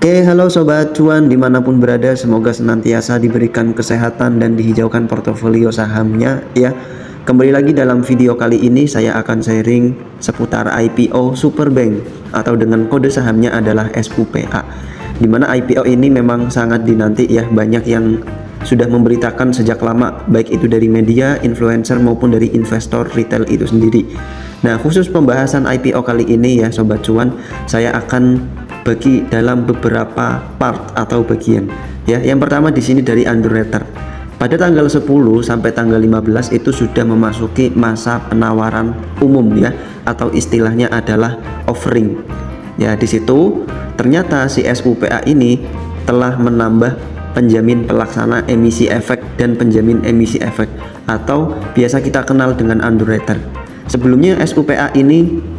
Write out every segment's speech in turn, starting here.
Oke, halo Sobat Cuan dimanapun berada, semoga senantiasa diberikan kesehatan dan dihijaukan portofolio sahamnya ya. Kembali lagi dalam video kali ini saya akan sharing seputar IPO Superbank atau dengan kode sahamnya adalah SUPA. Dimana IPO ini memang sangat dinanti ya, banyak yang sudah memberitakan sejak lama, baik itu dari media, influencer maupun dari investor retail itu sendiri. Nah, khusus pembahasan IPO kali ini ya Sobat Cuan, saya akan bagi dalam beberapa part atau bagian ya. Yang pertama di sini dari underwriter. Pada tanggal 10 sampai tanggal 15 itu sudah memasuki masa penawaran umum ya, atau istilahnya adalah offering. Ya, di situ ternyata si SUPA ini telah menambah penjamin pelaksana emisi efek dan penjamin emisi efek atau biasa kita kenal dengan underwriter. Sebelumnya SUPA ini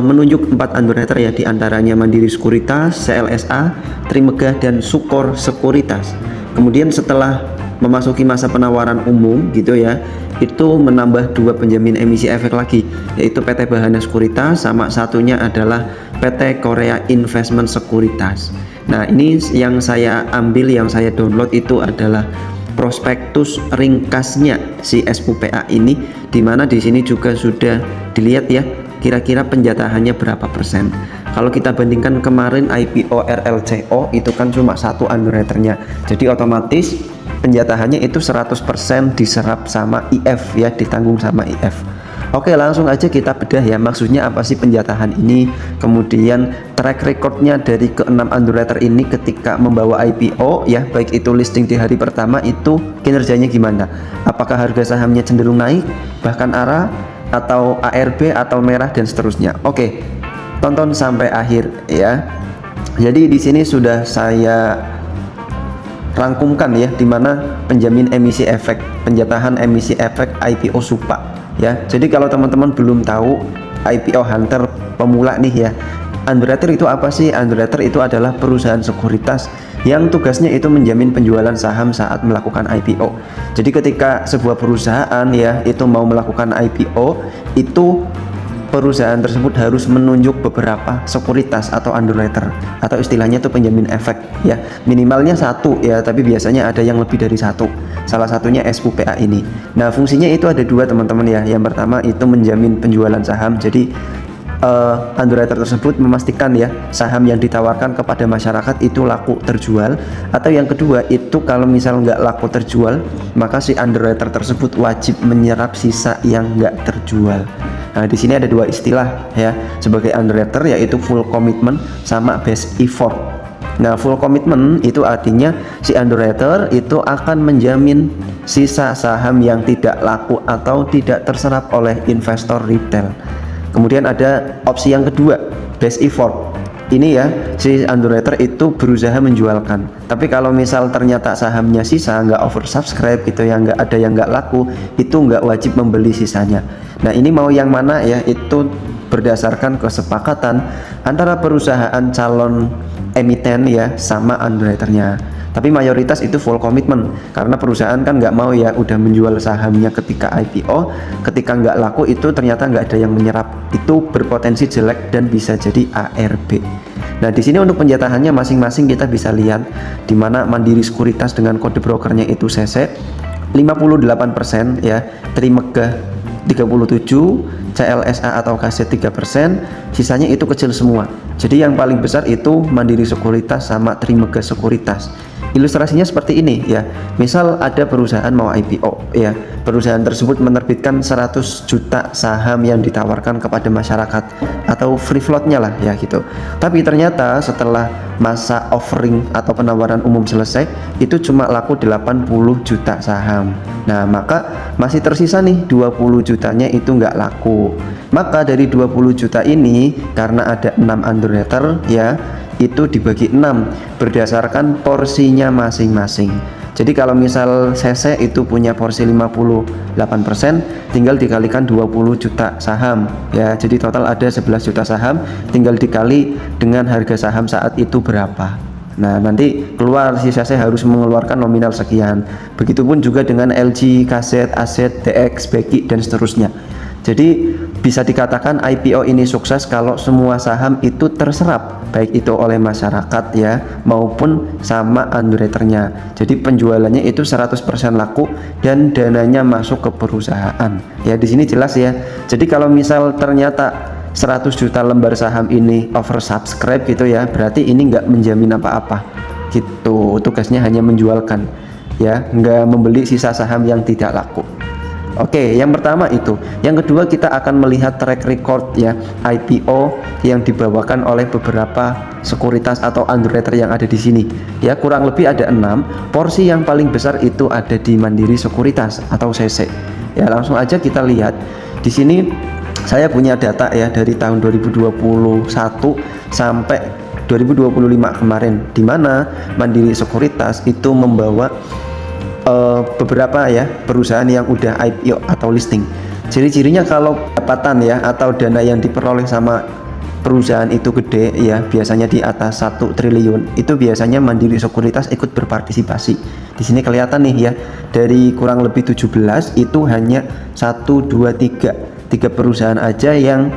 menunjuk 4 underwriter ya, diantaranya Mandiri Sekuritas, CLSA, Trimegah, dan Sukor Sekuritas. Kemudian setelah memasuki masa penawaran umum gitu ya, itu menambah 2 penjamin emisi efek lagi, yaitu PT Bahana Sekuritas sama satunya adalah PT Korea Investment Sekuritas. Nah, ini yang saya ambil, yang saya download itu adalah prospektus ringkasnya si SUPA ini, dimana di sini juga sudah dilihat ya kira-kira penjatahannya berapa persen. Kalau kita bandingkan kemarin IPO RLCO itu kan cuma satu underwriternya, jadi otomatis penjatahannya itu 100% diserap sama IF ya, ditanggung sama IF. Oke, langsung aja kita bedah ya, maksudnya apa sih penjatahan ini, kemudian track recordnya dari ke-6 underwriter ini ketika membawa IPO ya, baik itu listing di hari pertama itu kinerjanya gimana, apakah harga sahamnya cenderung naik, bahkan arah, atau ARB atau merah dan seterusnya. Oke, tonton sampai akhir ya. Jadi di sini sudah saya rangkumkan ya, dimana penjamin emisi efek, penjatahan emisi efek IPO SUPA ya. Jadi kalau teman-teman belum tahu IPO Hunter pemula nih ya, underwriter itu apa sih? Underwriter itu adalah perusahaan sekuritas yang tugasnya itu menjamin penjualan saham saat melakukan IPO. Jadi ketika sebuah perusahaan ya itu mau melakukan IPO, itu perusahaan tersebut harus menunjuk beberapa sekuritas atau underwriter, atau istilahnya itu penjamin efek ya, minimalnya satu ya, tapi biasanya ada yang lebih dari satu. Salah satunya SUPA ini. Nah, fungsinya itu ada dua teman-teman ya. Yang pertama itu menjamin penjualan saham. Jadi underwriter tersebut memastikan ya saham yang ditawarkan kepada masyarakat itu laku terjual, atau yang kedua itu kalau misal nggak laku terjual, maka si underwriter tersebut wajib menyerap sisa yang nggak terjual. Nah, di sini ada dua istilah ya sebagai underwriter, yaitu full commitment sama best effort. Nah, full commitment itu artinya si underwriter itu akan menjamin sisa saham yang tidak laku atau tidak terserap oleh investor retail. Kemudian ada opsi yang kedua, best effort. Ini ya, si underwriter itu berusaha menjualkan. Tapi kalau misal ternyata sahamnya sisa, nggak oversubscribe gitu ya, nggak ada yang nggak laku, itu nggak wajib membeli sisanya. Nah, ini mau yang mana ya, itu berdasarkan kesepakatan antara perusahaan calon emiten ya sama underwriternya. Tapi mayoritas itu full commitment, karena perusahaan kan nggak mau ya udah menjual sahamnya ketika IPO, ketika nggak laku itu ternyata nggak ada yang menyerap, itu berpotensi jelek dan bisa jadi ARB. Nah, di sini untuk penjatahannya masing-masing kita bisa lihat, di mana Mandiri Sekuritas dengan kode brokernya itu CC 58% ya, Trimegah 37, CLSA atau KZ 3%, sisanya itu kecil semua. Jadi yang paling besar itu Mandiri Sekuritas sama Trimegah Sekuritas. Ilustrasinya seperti ini ya. Misal ada perusahaan mau IPO ya. Perusahaan tersebut menerbitkan 100 juta saham yang ditawarkan kepada masyarakat atau free floatnya lah ya gitu. Tapi ternyata setelah masa offering atau penawaran umum selesai, itu cuma laku 80 juta saham. Nah, maka masih tersisa nih 20 jutanya itu nggak laku. Maka dari 20 juta ini, karena ada 6 underwriter ya, itu dibagi 6 berdasarkan porsinya masing-masing. Jadi kalau misal CC itu punya porsi 58%, tinggal dikalikan 20 juta saham ya. Jadi total ada 11 juta saham, tinggal dikali dengan harga saham saat itu berapa. Nah, nanti keluar si CC harus mengeluarkan nominal sekian. Begitupun juga dengan LG, KZ, AZ, DX, BEKI dan seterusnya. Jadi Bisa dikatakan IPO ini sukses kalau semua saham itu terserap, baik itu oleh masyarakat ya maupun sama underwriternya. Jadi penjualannya itu 100% laku dan dananya masuk ke perusahaan. Ya di sini jelas ya. Jadi kalau misal ternyata 100 juta lembar saham ini oversubscribe gitu ya, berarti ini nggak menjamin apa-apa gitu. Tugasnya hanya menjualkan ya, nggak membeli sisa saham yang tidak laku. Oke, yang pertama itu. Yang kedua kita akan melihat track record ya IPO yang dibawakan oleh beberapa sekuritas atau underwriter yang ada di sini. Ya, kurang lebih ada 6. Porsi yang paling besar itu ada di Mandiri Sekuritas atau CC. Ya, langsung aja kita lihat. Di sini saya punya data ya dari tahun 2021 sampai 2025 kemarin, di mana Mandiri Sekuritas itu membawa beberapa ya perusahaan yang udah IPO atau listing. Ciri-cirinya kalau pendapatan ya atau dana yang diperoleh sama perusahaan itu gede ya, biasanya di atas 1 triliun, itu biasanya Mandiri Sekuritas ikut berpartisipasi. Di sini kelihatan nih ya, dari kurang lebih 17 itu hanya 1 2 3 perusahaan aja yang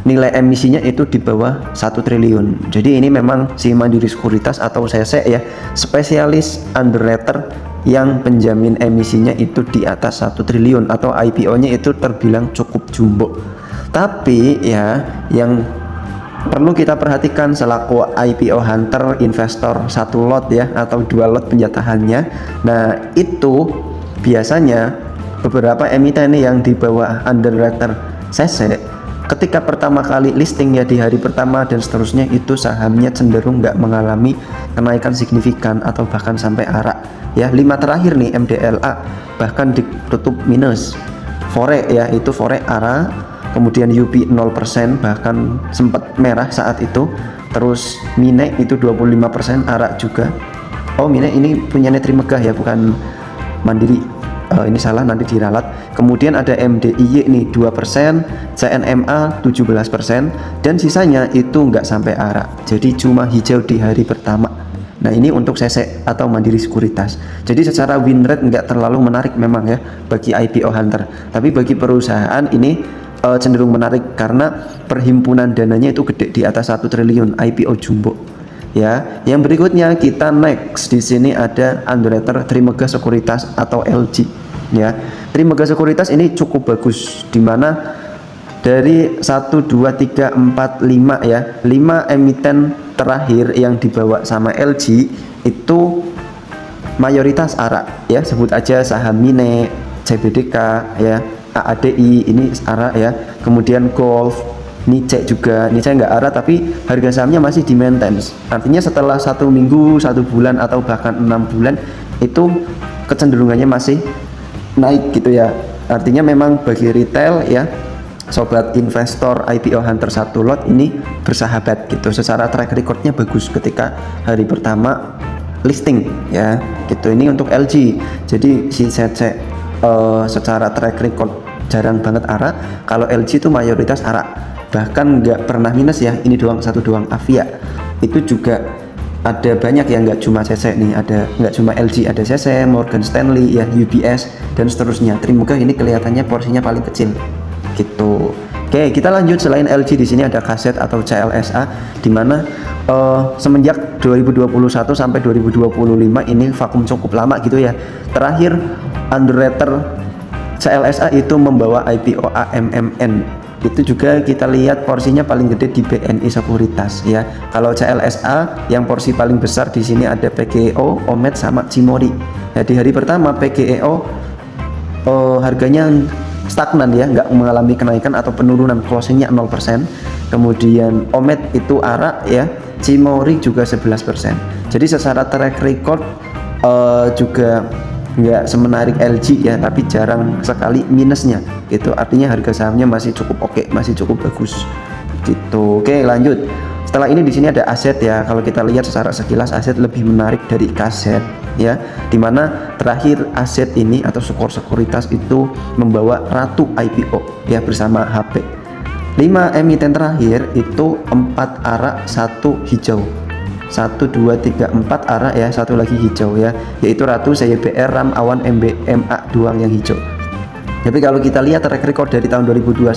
nilai emisinya itu di bawah 1 triliun. Jadi ini memang si Mandiri Sekuritas atau CC ya, spesialis underwriter yang penjamin emisinya itu di atas 1 triliun atau IPO-nya itu terbilang cukup jumbo. Tapi ya yang perlu kita perhatikan selaku IPO hunter investor 1 lot ya atau 2 lot penjatahannya. Nah itu biasanya beberapa emiten yang di bawah underwriter CC ketika pertama kali listing ya di hari pertama dan seterusnya itu sahamnya cenderung nggak mengalami kenaikan signifikan atau bahkan sampai arak ya. 5 terakhir nih MDLA bahkan ditutup minus. Fore ya itu Fore ARA, kemudian UP 0% bahkan sempat merah saat itu. Terus Mine itu 25%, ARA juga. Oh Mine ini punyanya Trimegah ya bukan Mandiri. Ini salah nanti diralat. Kemudian ada MDIY nih 2%, CNMA 17% dan sisanya itu nggak sampai ARA. Jadi cuma hijau di hari pertama. Nah ini untuk CC atau Mandiri Sekuritas. Jadi secara win rate nggak terlalu menarik memang ya bagi IPO hunter. Tapi bagi perusahaan ini cenderung menarik karena perhimpunan dananya itu gede di atas 1 triliun IPO jumbo. Ya, yang berikutnya kita next di sini ada underwriter Trimegah Sekuritas atau LG. Ya, Trimegah Sekuritas ini cukup bagus di mana dari 1 2 3 4 5 ya 5 emiten terakhir yang dibawa sama LG itu mayoritas ARA ya, sebut aja saham Mine, CBDK ya, AADI ini ARA ya, kemudian Golf, Nice juga. Nice nggak ARA tapi harga sahamnya masih di maintenance, artinya setelah 1 minggu, 1 bulan atau bahkan 6 bulan itu kecenderungannya masih naik gitu ya. Artinya memang bagi retail ya sobat investor IPO hunter 1 lot ini bersahabat gitu, secara track recordnya bagus ketika hari pertama listing ya gitu. Ini untuk LG. Jadi si CC secara track record jarang banget ARA, kalau LG itu mayoritas ARA, bahkan nggak pernah minus ya. Ini doang, satu doang Avia itu juga ada banyak yang nggak cuma CC nih, ada nggak cuma LG, ada CC, Morgan Stanley ya, UBS dan seterusnya. Trimegah ini kelihatannya porsinya paling kecil gitu. Oke, kita lanjut. Selain LG di sini ada Kaset atau CLSA, di mana semenjak 2021 sampai 2025 ini vakum cukup lama gitu ya. Terakhir underwriter CLSA itu membawa IPO AMMN. Itu juga kita lihat porsinya paling gede di BNI Sekuritas ya. Kalau CLSA yang porsi paling besar di sini ada PGEO, Omet sama Cimori. Ya, di hari pertama PGEO harganya stagnan ya, nggak mengalami kenaikan atau penurunan, closingnya 0%. Kemudian Omet itu ARA ya, Cimori juga 11%. Jadi secara track record juga nggak semenarik LG ya, tapi jarang sekali minusnya gitu. Artinya harga sahamnya masih cukup oke, masih cukup bagus gitu. Oke, lanjut. Setelah ini di sini ada aset ya. Kalau kita lihat secara sekilas aset lebih menarik dari Kaset ya, dimana terakhir aset ini atau sekuritas itu membawa ratu IPO ya bersama HP. 5 emiten terakhir itu 4 ARA, 1 hijau. 1 2 3 4 ARA ya, 1 lagi hijau ya, yaitu Ratu, CYBR, RAM, Awan, MA doang yang hijau. Tapi kalau kita lihat track record dari tahun 2021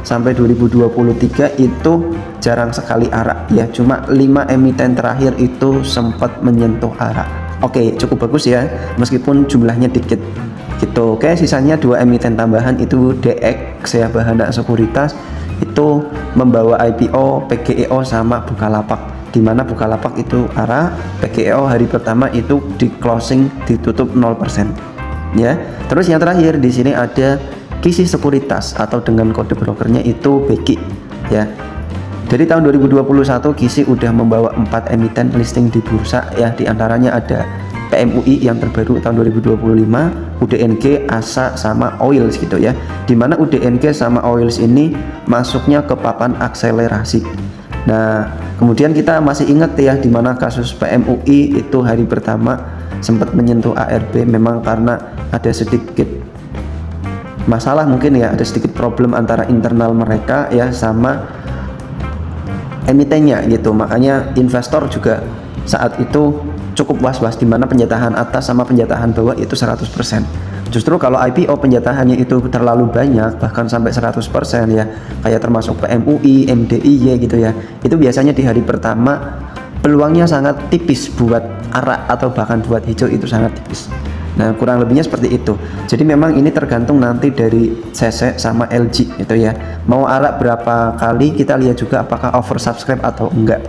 sampai 2023 itu jarang sekali ARA ya, cuma 5 emiten terakhir itu sempat menyentuh ARA. Oke, cukup bagus ya, meskipun jumlahnya dikit gitu. Oke, sisanya 2 emiten tambahan itu DX ya, Bahana Sekuritas itu membawa IPO, PGEO sama Bukalapak, dimana Bukalapak itu ARA, PGEO hari pertama itu di closing ditutup 0% ya. Terus yang terakhir di sini ada Kisi Sekuritas atau dengan kode brokernya itu BEKI ya. Dari tahun 2021 Kisi udah membawa 4 emiten listing di bursa ya, diantaranya ada PMUI yang terbaru tahun 2025, UDNG, ASA sama Oils gitu ya. Dimana UDNG sama Oils ini masuknya ke papan akselerasi. Nah, kemudian kita masih ingat ya, dimana kasus PMUI itu hari pertama sempat menyentuh ARB, memang karena ada sedikit masalah mungkin ya, ada sedikit problem antara internal mereka ya sama emitennya gitu, makanya investor juga saat itu cukup was-was, dimana penjatahan atas sama penjatahan bawah itu 100%. Justru kalau IPO penjatahannya itu terlalu banyak, bahkan sampai 100% ya, kayak termasuk PMUI, MDIY gitu ya, itu biasanya di hari pertama peluangnya sangat tipis buat ARA atau bahkan buat hijau, itu sangat tipis. Nah, kurang lebihnya seperti itu. Jadi memang ini tergantung nanti dari CC sama LG gitu ya. Mau ARA berapa kali, kita lihat juga apakah oversubscribe atau enggak.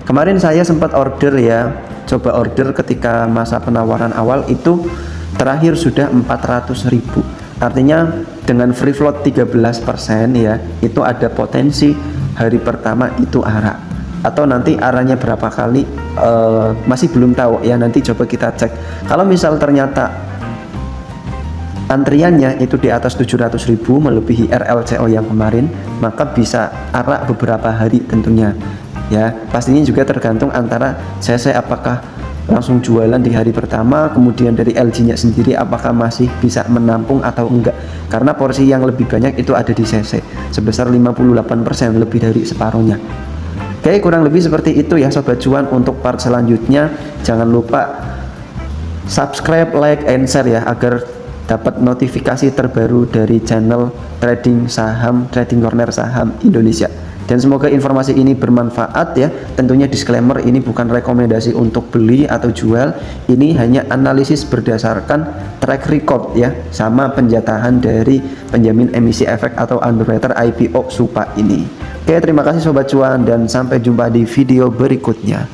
Kemarin saya sempat order ya, coba order ketika masa penawaran awal itu terakhir sudah 400.000. Artinya dengan free float 13% ya, itu ada potensi hari pertama itu ARA. Atau nanti arahnya berapa kali masih belum tahu ya, nanti coba kita cek. Kalau misal ternyata antriannya itu di atas 700.000 melebihi RLCO yang kemarin, maka bisa ARA beberapa hari tentunya ya. Pastinya juga tergantung antara CC apakah langsung jualan di hari pertama, kemudian dari LG nya sendiri apakah masih bisa menampung atau enggak, karena porsi yang lebih banyak itu ada di CC sebesar 58%, lebih dari separuhnya. Oke, kurang lebih seperti itu ya Sobat Cuan. Untuk part selanjutnya jangan lupa subscribe, like, and share ya, agar dapat notifikasi terbaru dari channel trading saham, Trading Corner Saham Indonesia. Dan semoga informasi ini bermanfaat ya. Tentunya disclaimer, ini bukan rekomendasi untuk beli atau jual, ini hanya analisis berdasarkan track record ya, sama penjatahan dari penjamin emisi efek atau underwriter IPO Supa ini. Oke, terima kasih Sobat Cuan dan sampai jumpa di video berikutnya.